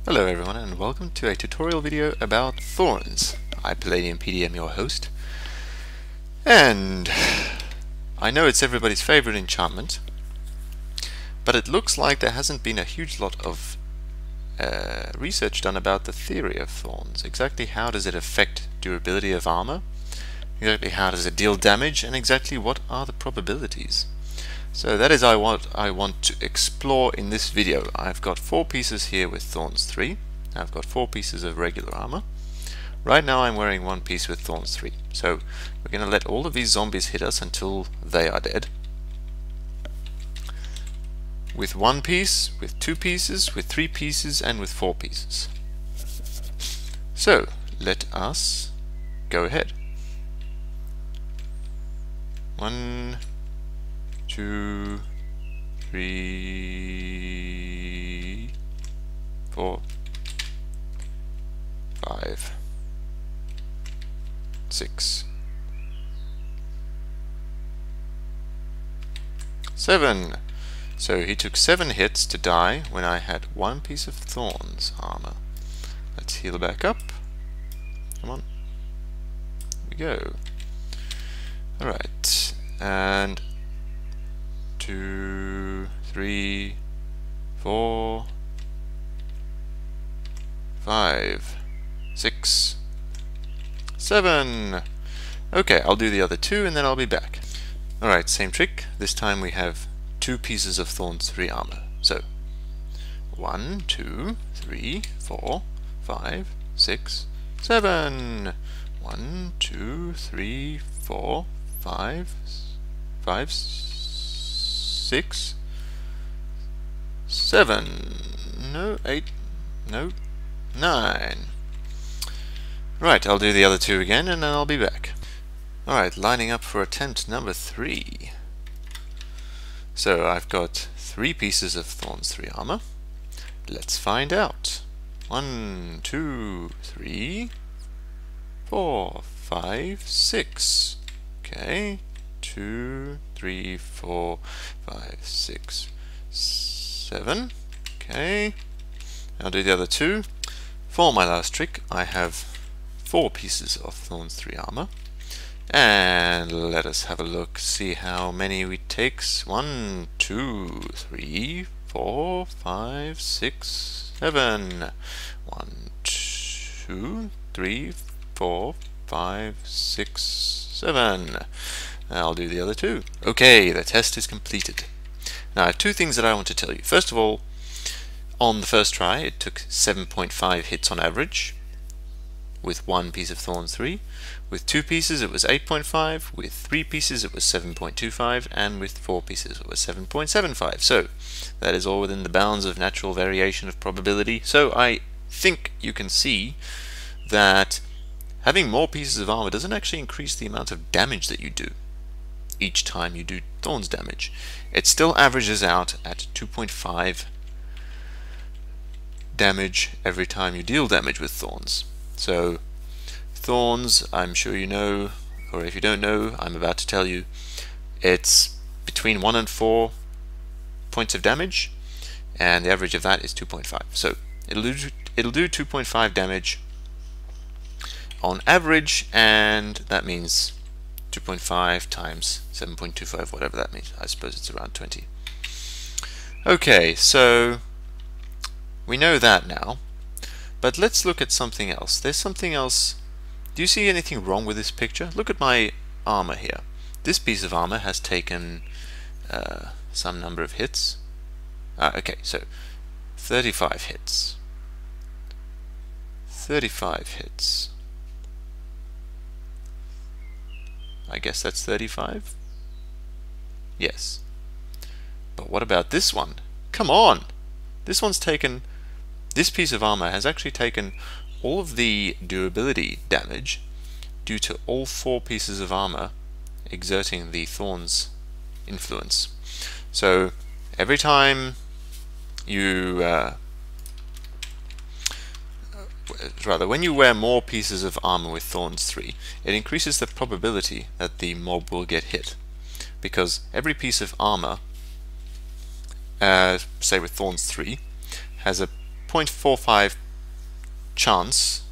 Hello everyone and welcome to a tutorial video about Thorns. I'm Palladium PDM, your host, and I know it's everybody's favorite enchantment, but it looks like there hasn't been a huge lot of research done about the theory of Thorns. Exactly how does it affect durability of armor, exactly how does it deal damage, and exactly what are the probabilities. So that is what I want to explore in this video. I've got 4 pieces here with Thorns 3. I've got 4 pieces of regular armor. Right now I'm wearing 1 piece with Thorns 3. So we're going to let all of these zombies hit us until they are dead. With 1 piece, with 2 pieces, with 3 pieces, and with 4 pieces. So let us go ahead. 1, 2, 3, 4, 5, 6, 7. So he took 7 hits to die when I had 1 piece of Thorns armor. Let's heal back up. Come on. Here we go. Alright. And 2, 3, 4, 5, 6, 7. Okay, I'll do the other 2 and then I'll be back. Alright, same trick. This time we have 2 pieces of Thorns 3 armor. So 1, 2, 3, 4, 5, 6, 7. 1, 2, 3, 4, 5, 6, 7, no, 8, no, 9. Right, I'll do the other 2 again and then I'll be back. Alright, lining up for attempt number 3. So I've got 3 pieces of Thorns 3 armor. Let's find out. 1, 2, 3, 4, 5, 6. Okay. 2, 3, 4, 5, 6, 7. Okay. I'll do the other 2. For my last trick, I have 4 pieces of Thorns 3 armor. And let us have a look, see how many it takes. 1, 2, 3, 4, 5, 6, 7. 1, 2, 3, 4, 5, 6, 7. I'll do the other 2. Okay, the test is completed. Now I have 2 things that I want to tell you. First of all, on the first try it took 7.5 hits on average with 1 piece of Thorns 3. With 2 pieces it was 8.5, with 3 pieces it was 7.25, and with 4 pieces it was 7.75. So that is all within the bounds of natural variation of probability. So I think you can see that having more pieces of armor doesn't actually increase the amount of damage that you do each time you do Thorns damage. It still averages out at 2.5 damage every time you deal damage with Thorns. So Thorns, I'm sure you know, or if you don't know, I'm about to tell you, it's between 1 and 4 points of damage, and the average of that is 2.5. So it'll do 2.5 damage on average, and that means 2.5 times 7.25, whatever that means. I suppose it's around 20. Okay, so we know that now, but let's look at something else. There's something else. Do you see anything wrong with this picture? Look at my armor here. This piece of armor has taken some number of hits. Okay, so 35 hits. 35 hits. I guess that's 35? Yes. But what about this one? Come on! This one's taken... This piece of armor has actually taken all of the durability damage due to all 4 pieces of armor exerting the Thorns influence. So every time you when you wear more pieces of armor with Thorns 3, it increases the probability that the mob will get hit, because every piece of armor, say with Thorns 3, has a 0.45 chance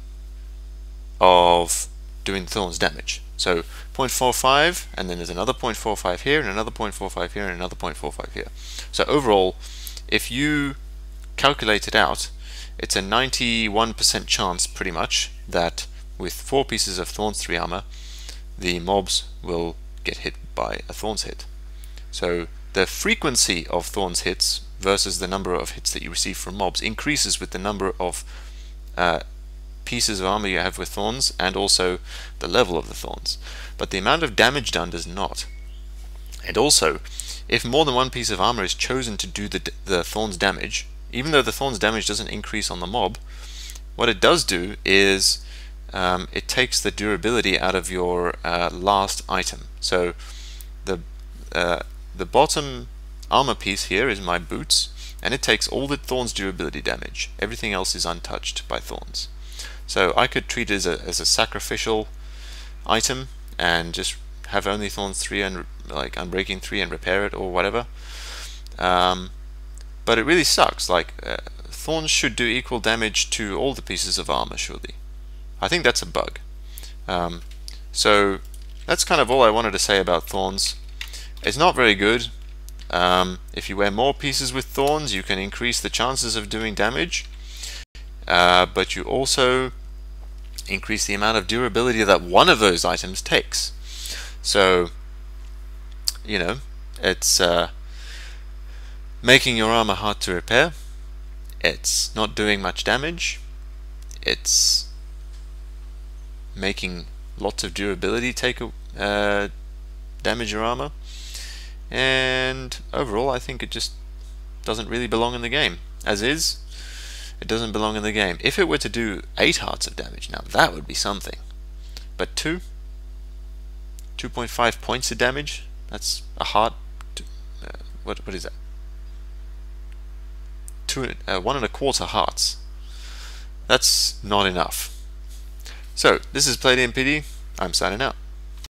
of doing Thorns damage. So 0.45, and then there's another 0.45 here, and another 0.45 here, and another 0.45 here. So overall, if you calculate it out, it's a 91% chance pretty much that with 4 pieces of Thorns 3 armor, the mobs will get hit by a Thorns hit. So the frequency of Thorns hits versus the number of hits that you receive from mobs increases with the number of pieces of armor you have with Thorns, and also the level of the Thorns. But the amount of damage done does not. And also, if more than one piece of armor is chosen to do the Thorns damage, even though the Thorns damage doesn't increase on the mob, what it does do is it takes the durability out of your last item. So the bottom armor piece here is my boots, and it takes all the Thorns durability damage. Everything else is untouched by Thorns. So I could treat it as a sacrificial item and just have only Thorns 3 and like Unbreaking 3 and repair it or whatever. But it really sucks. Like Thorns should do equal damage to all the pieces of armor, surely. I think that's a bug. So that's kind of all I wanted to say about Thorns. It's not very good. If you wear more pieces with Thorns, you can increase the chances of doing damage. But you also increase the amount of durability that one of those items takes. So, you know, it's making your armor hard to repair. It's not doing much damage. It's making lots of durability damage your armor. And overall, I think it just doesn't really belong in the game. As is, it doesn't belong in the game. If it were to do 8 hearts of damage, now that would be something. But 2.5 points of damage, that's a heart. What is that? 1.25 hearts. That's not enough. So, this is PlayedMPD. I'm signing out.